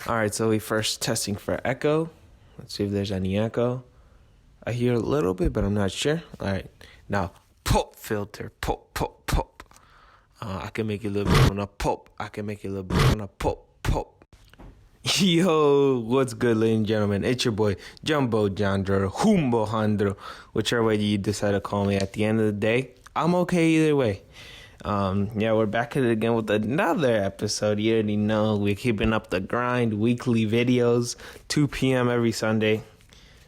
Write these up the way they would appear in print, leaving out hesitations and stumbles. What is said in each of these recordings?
All right, so we first testing for echo. Let's see if there's any echo. I hear a little bit, but I'm not sure. All right, now pop filter, pop, pop, pop. I can make it a little bit on a pop. I can make it a little bit on a pop, pop. Yo, what's good, ladies and gentlemen? It's your boy JumboJandro, JumboJandro, whichever way you decide to call me. At the end of the day, I'm okay either way. We're back at it again with another episode. You already know we're keeping up the grind. Weekly videos, 2 p.m. every Sunday,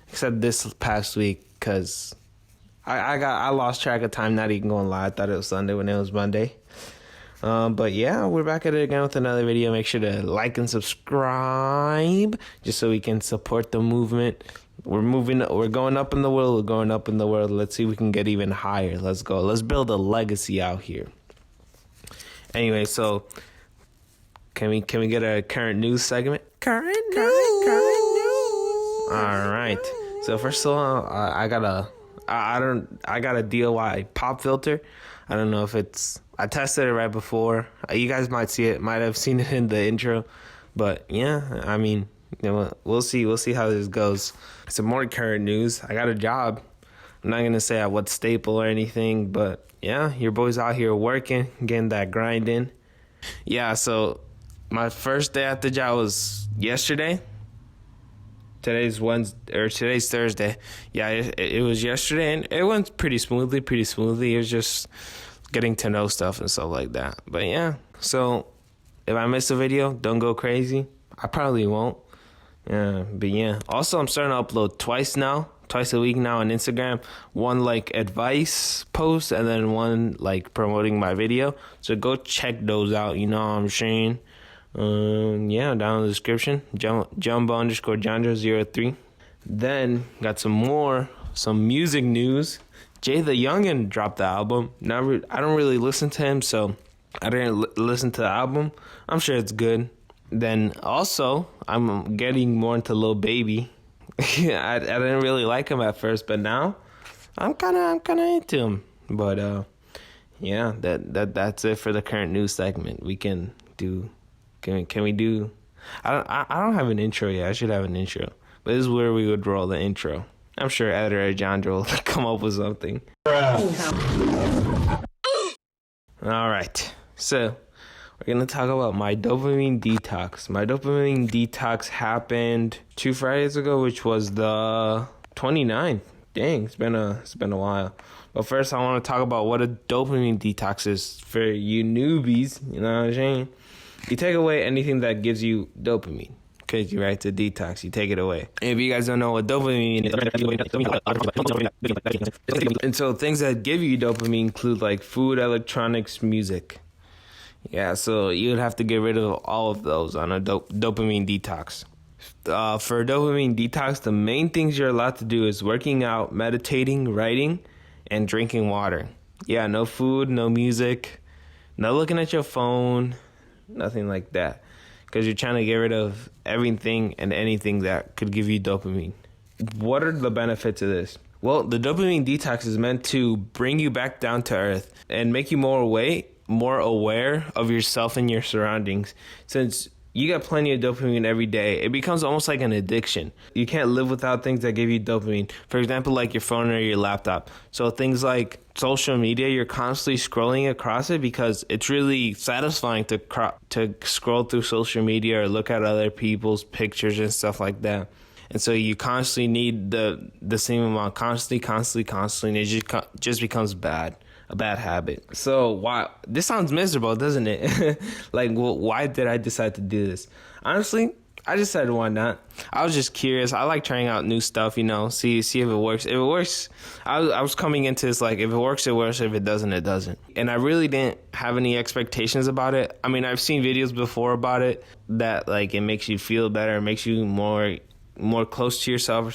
except this past week because I lost track of time. Not even gonna lie, I thought it was Sunday when it was Monday. But yeah, we're back at it again with another video. Make sure to like and subscribe just so we can support the movement. We're going up in the world. Let's see if we can get even higher. Let's go. Let's build a legacy out here. Anyway, so can we get a current news segment? Current news. All right. So first of all, I got a DIY pop filter. I don't know if I tested it right before. You guys might have seen it in the intro, but yeah, I mean, we'll see how this goes. Some more current news. I got a job. I'm not gonna say at what staple or anything, but yeah, your boy's out here working, getting that grind in. Yeah, so my first day at the job was yesterday. Today's Thursday. Yeah, it was yesterday, and it went pretty smoothly. It was just getting to know stuff and stuff like that. But yeah, so if I miss a video, don't go crazy. I probably won't. Yeah, but yeah. Also, I'm starting to upload twice a week now on Instagram. One like advice post and then one like promoting my video. So go check those out. You know what I'm saying? Down in the description. Jumbo_Jandro03. Then got some music news. Jay the Youngin dropped the album. I don't really listen to him, so I didn't listen to the album. I'm sure it's good. Then also, I'm getting more into Lil Baby. I didn't really like him at first, but now I'm kind of into him. But yeah, that's it for the current news segment. We can do. Can we do? I don't have an intro yet. I should have an intro, but this is where we would roll the intro. I'm sure editor Jandro will come up with something. All right, so we're going to talk about my dopamine detox. My dopamine detox happened 2 Fridays ago, which was the 29th. Dang, it's been a while. But first, I want to talk about what a dopamine detox is for you newbies. You know what I'm saying? You take away anything that gives you dopamine. Crazy, right? It's a detox. You take it away. And if you guys don't know what dopamine is, and so things that give you dopamine include like food, electronics, music. Yeah, so you'd have to get rid of all of those on a dopamine detox. For a dopamine detox, the main things you're allowed to do is working out, meditating, writing, and drinking water. Yeah, no food, no music, no looking at your phone, nothing like that. Because you're trying to get rid of everything and anything that could give you dopamine. What are the benefits of this? Well, the dopamine detox is meant to bring you back down to earth and make you more aware of yourself and your surroundings. Since you get plenty of dopamine every day, it becomes almost like an addiction. You can't live without things that give you dopamine. For example, like your phone or your laptop. So things like social media, you're constantly scrolling across it because it's really satisfying to scroll through social media or look at other people's pictures and stuff like that. And so you constantly need the same amount, constantly, and it just becomes bad. A bad habit. So why this sounds miserable, doesn't it? Like, well, why did I decide to do this? Honestly, I decided why not. I was just curious. I like trying out new stuff, see if it works. If it works, I was coming into this like, if it works, it works. If it doesn't, it doesn't. And I really didn't have any expectations about it. I mean, I've seen videos before about it that like it makes you feel better, it makes you more close to yourself or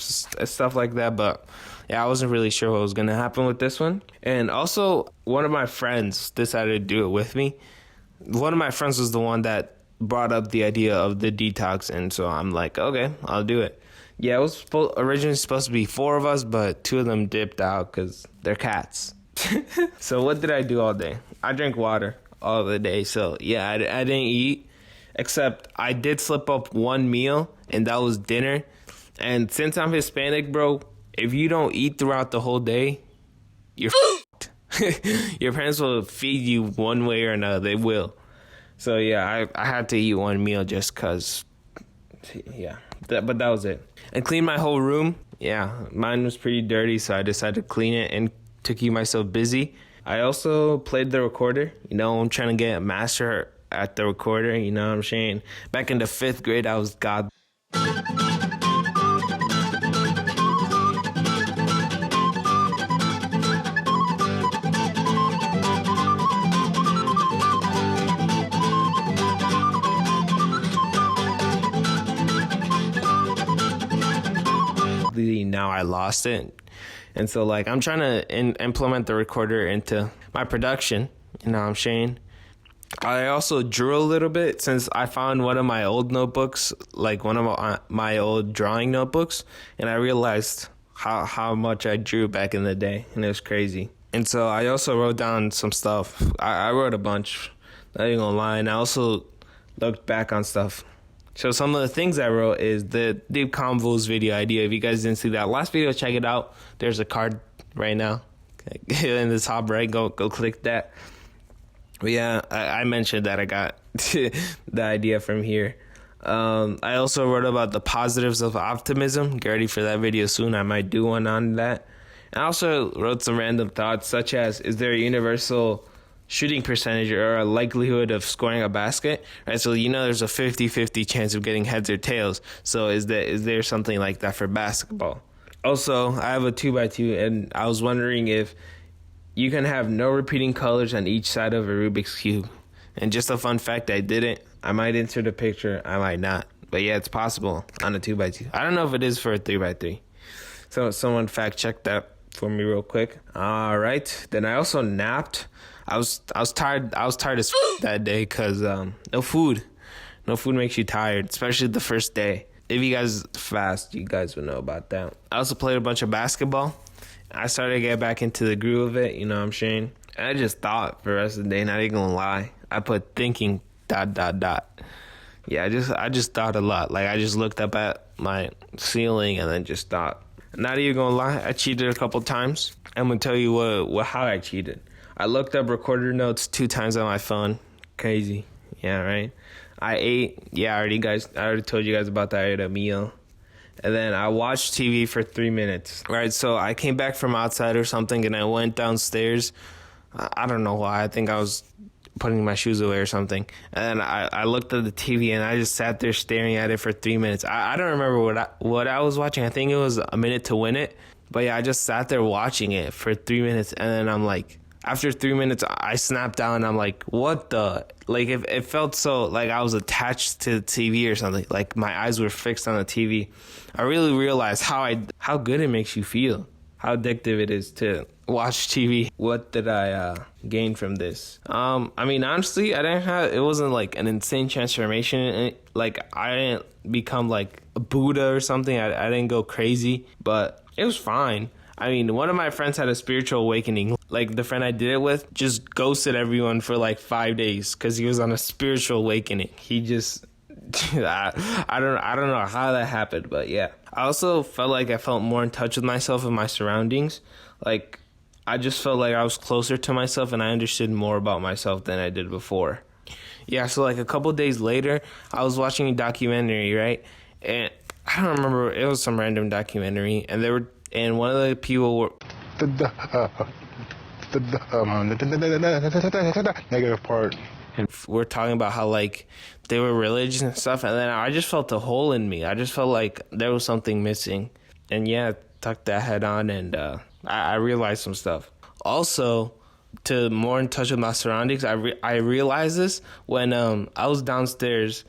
stuff like that, but yeah, I wasn't really sure what was going to happen with this one. And also, one of my friends decided to do it with me. One of my friends was the one that brought up the idea of the detox, and so I'm like, okay, I'll do it. Yeah, it was originally supposed to be 4 of us, but 2 of them dipped out because they're cats. So what did I do all day? I drank water all the day. So yeah, I didn't eat. except I did slip up one meal, and that was dinner. And since I'm Hispanic, bro, if you don't eat throughout the whole day, you're f***ed. Your parents will feed you one way or another. They will. So, yeah, I had to eat one meal just because, yeah. But that was it. And clean my whole room. Yeah, mine was pretty dirty, so I decided to clean it and to keep myself busy. I also played the recorder. You know, I'm trying to get a master at the recorder. You know what I'm saying? Back in the 5th grade, I was god. Now I lost it, and so like I'm trying to implement the recorder into my production. You know what I'm saying? I also drew a little bit since I found one of my old notebooks, like one of my old drawing notebooks, and I realized how much I drew back in the day, and it was crazy. And so I also wrote down some stuff. I wrote a bunch, not even gonna lie, and I also looked back on stuff. So some of the things I wrote is the Deep Convos video idea. If you guys didn't see that last video, check it out. There's a card right now in the top right. Go click that. But yeah, I mentioned that I got the idea from here. I also wrote about the positives of optimism. Get ready for that video soon. I might do one on that. I also wrote some random thoughts such as, is there a universal shooting percentage or a likelihood of scoring a basket, right? So you know there's a 50-50 chance of getting heads or tails. So is there something like that for basketball? Also, I have a 2x2, and I was wondering if you can have no repeating colors on each side of a Rubik's Cube. And just a fun fact, I didn't. I might insert a picture, I might not. But yeah, it's possible on a 2x2. I don't know if it is for a 3x3. So someone fact check that for me real quick. All right. Then I also napped. I was tired. I was tired as that day because no food. No food makes you tired, especially the first day. If you guys fast, you guys would know about that. I also played a bunch of basketball. I started to get back into the groove of it, you know what I'm saying? And I just thought for the rest of the day, not even gonna lie. I put thinking ... Yeah, I just thought a lot. Like I just looked up at my ceiling and then just thought. Not even gonna lie, I cheated a couple times. I'm gonna tell you how I cheated. I looked up recorder notes 2 times on my phone. Crazy. Yeah, right? I ate. Yeah, I already told you guys about that. I ate a meal. And then I watched TV for 3 minutes. Right, so I came back from outside or something, and I went downstairs. I don't know why. I think I was putting my shoes away or something. And then I looked at the TV, and I just sat there staring at it for 3 minutes. I don't remember what I was watching. I think it was A Minute to Win It. But yeah, I just sat there watching it for 3 minutes, and then I'm like... After 3 minutes, I snapped out, and I'm like, what the? Like, it felt so like I was attached to the TV or something. Like, my eyes were fixed on the TV. I really realized how good it makes you feel. How addictive it is to watch TV. What did I gain from this? I mean, honestly, it wasn't like an insane transformation. Like, I didn't become like a Buddha or something. I didn't go crazy, but it was fine. I mean, one of my friends had a spiritual awakening. Like, the friend I did it with just ghosted everyone for like 5 days because he was on a spiritual awakening. He just, I don't know how that happened, but yeah. I also felt like I felt more in touch with myself and my surroundings. Like, I just felt like I was closer to myself and I understood more about myself than I did before. Yeah, so like a couple days later, I was watching a documentary, right? And I don't remember, it was some random documentary, and one of the people were... negative part. And we're talking about how, like, they were religious and stuff, and then I just felt a hole in me. I just felt like there was something missing. And yeah, tucked that head on, and I realized some stuff. Also, to more in touch with my surroundings, I realized this when I was downstairs.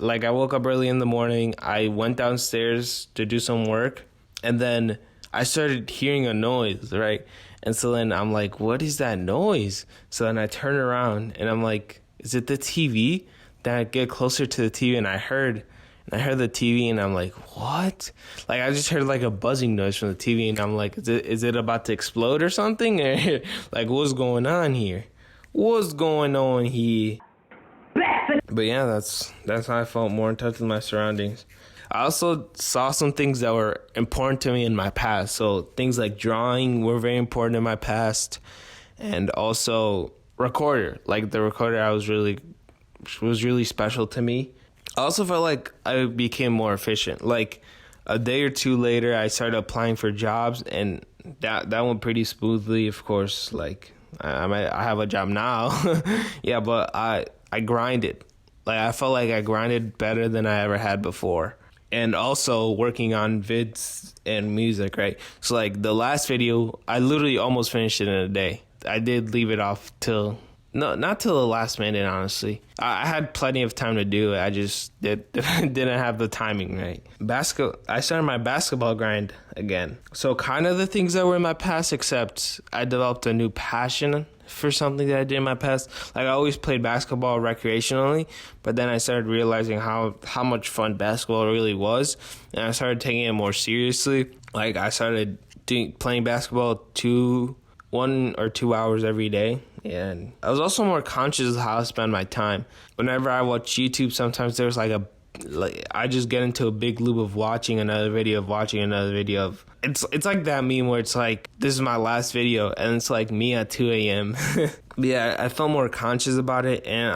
Like, I woke up early in the morning, I went downstairs to do some work, and then I started hearing a noise, right? And so then I'm like, what is that noise? So then I turn around and I'm like, is it the TV? Then I get closer to the TV and I heard the TV and I'm like, what? Like, I just heard like a buzzing noise from the TV and I'm like, is it about to explode or something? Or like, what's going on here? What's going on here? But yeah, that's how I felt more in touch with my surroundings. I also saw some things that were important to me in my past. So things like drawing were very important in my past, and also recorder. Like the recorder, was really special to me. I also felt like I became more efficient. Like a day or two later, I started applying for jobs, and that went pretty smoothly. Of course, like I have a job now, yeah, but I grinded. Like I felt like I grinded better than I ever had before. And also working on vids and music, right? So like the last video, I literally almost finished it in a day. I did leave it off not till the last minute, honestly. I had plenty of time to do it. I just didn't have the timing right. I started my basketball grind again. So kind of the things that were in my past, except I developed a new passion for something that I did in my past. Like I always played basketball recreationally, but then I started realizing how much fun basketball really was, and I started taking it more seriously. Like I started playing basketball 1 or 2 hours every day, and I was also more conscious of how I spend my time. Whenever I watch YouTube, sometimes there's I just get into a big loop of watching another video of it's like that meme where it's like, this is my last video, and it's like me at 2 a.m. Yeah, I felt more conscious about it, and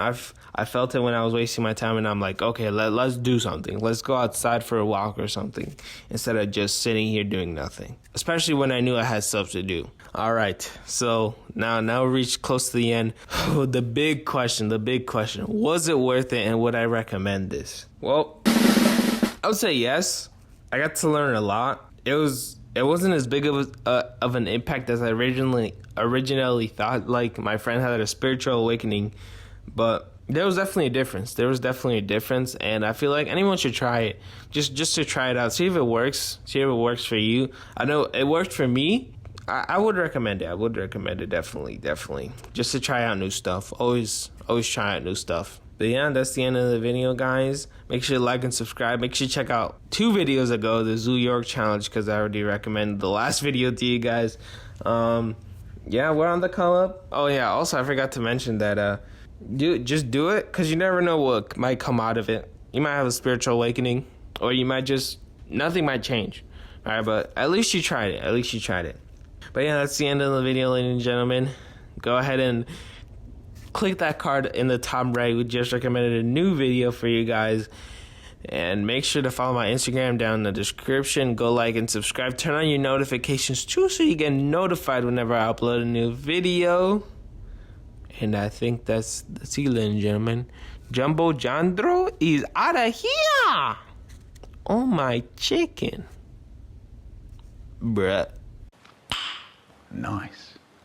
I felt it when I was wasting my time, and I'm like, okay, let's do something. Let's go outside for a walk or something, instead of just sitting here doing nothing. Especially when I knew I had stuff to do. All right, so now we reached close to the end. The big question, was it worth it, and would I recommend this? Well, I would say yes. I got to learn a lot. It wasn't as big of an impact as I originally thought. Like my friend had a spiritual awakening, but there was definitely a difference. And I feel like anyone should try it, just to try it out, see if it works for you. I know it worked for me. I would recommend it. Definitely, just to try out new stuff. Always try out new stuff. But yeah, that's the end of the video, guys. Make sure to like and subscribe. Make sure to check out 2 videos ago, the Zoo York Challenge, because I already recommended the last video to you guys. Yeah, we're on the come up. Oh yeah, also I forgot to mention that just do it, because you never know what might come out of it. You might have a spiritual awakening, or you might nothing might change. All right, but at least you tried it. But yeah, that's the end of the video, ladies and gentlemen. Go ahead and click that card in the top right. We just recommended a new video for you guys. And make sure to follow my Instagram down in the description. Go like and subscribe. Turn on your notifications too, so you get notified whenever I upload a new video. And I think that's it, ladies and gentlemen. JumboJandro is out of here. Oh my chicken. Bruh. Nice.